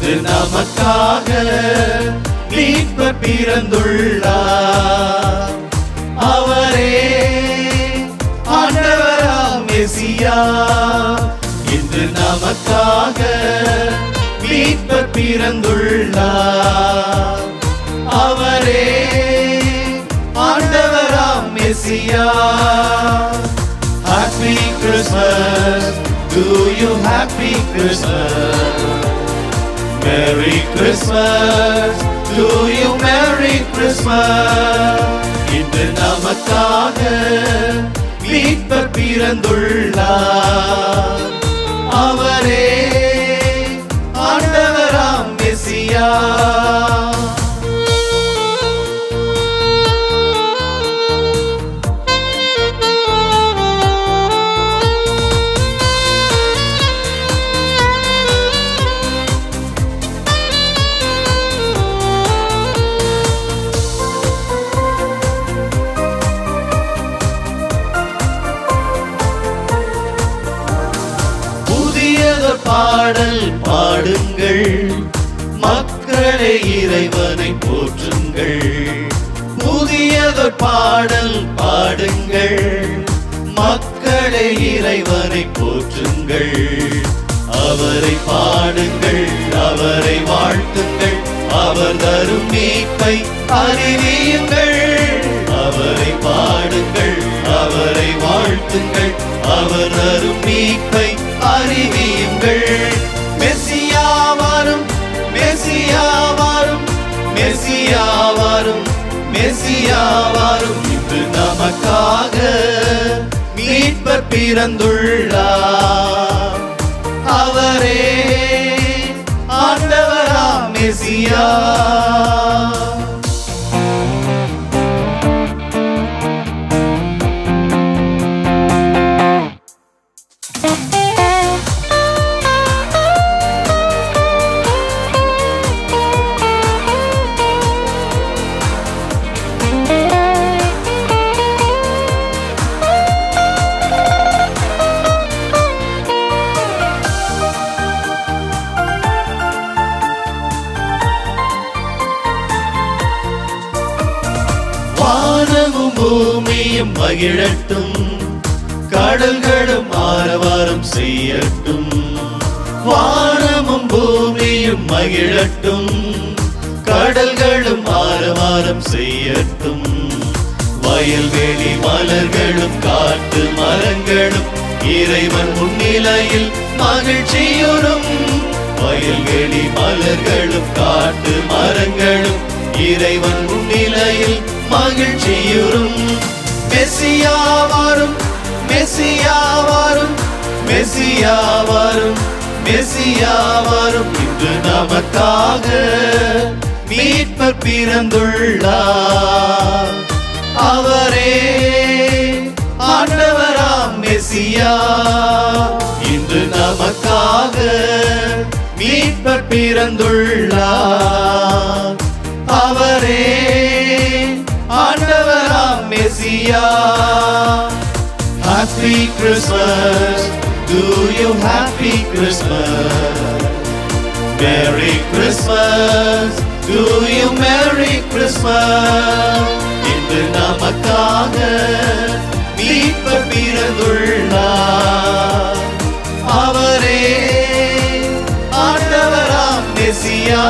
இன்று நமக்காக மீட்பர் பிறந்துள்ளார். அவரே ஆண்டவராம் மெசியா. இன்று நமக்காக மீட்பர் பிறந்துள்ளார். அவரே ஆண்டவராம் மெசியா. Happy Christmas to you, happy Christmas. Merry Christmas to you, Merry Christmas. இன்று நமக்காக மீட்பர் பிறந்துள்ளார். அவரே ஆண்டவராம் மெசியா. பாடல் பாடுங்கள், மக்களே இறைவனை போற்றுங்கள். புதியதொரு பாடல் பாடுங்கள், மக்களே இறைவனை போற்றுங்கள். அவரை பாடுங்கள், அவரை வாழ்த்துங்கள், அவர் தரும் மீட்பை அறிவியுங்கள். அவரை பாடுங்கள், அவரை வாழ்த்துங்கள், அவர் தரும் மீட்பை அறிவியுங்கள். மெசியா வரும், மெசியா வரும், மெசியா வரும், மெசியா வரும். இன்று நமக்காக மீட்பர் பிறந்துள்ளார். அவரே ஆண்டவராம் மெசியா. வானமும் பூமியும் மகிழட்டும், கடல்களும் ஆரவாரம் செய்யட்டும். வானமும் பூமியும் மகிழட்டும், கடல்களும் ஆரவாரம் செய்யட்டும். வயல்வெளி மலர்களும் காட்டு மரங்களும் இறைவன் முன்னிலையில் மகிழ்ச்சியுறும். வயல்வெளி மலர்களும் காட்டு மரங்களும் இறைவன் முன்னிலையில் மகிழ்ச்சியுறும். மெசியா வரும், மெசியா வரும், மெசியா வரும், மெசியா வரும். இன்று நமக்காக மீட்பர் பிறந்துள்ளார். அவரே ஆண்டவராம் மெசியா. இன்று நமக்காக மீட்பர் பிறந்துள்ளார். அவரே ஆண்டவராம் மெசியா. Happy Christmas to you, happy Christmas. Merry Christmas to you, Merry Christmas. இன்று நமக்காக மீட்பர் பிறந்துள்ளார். அவரே ஆண்டவராம் மெசியா.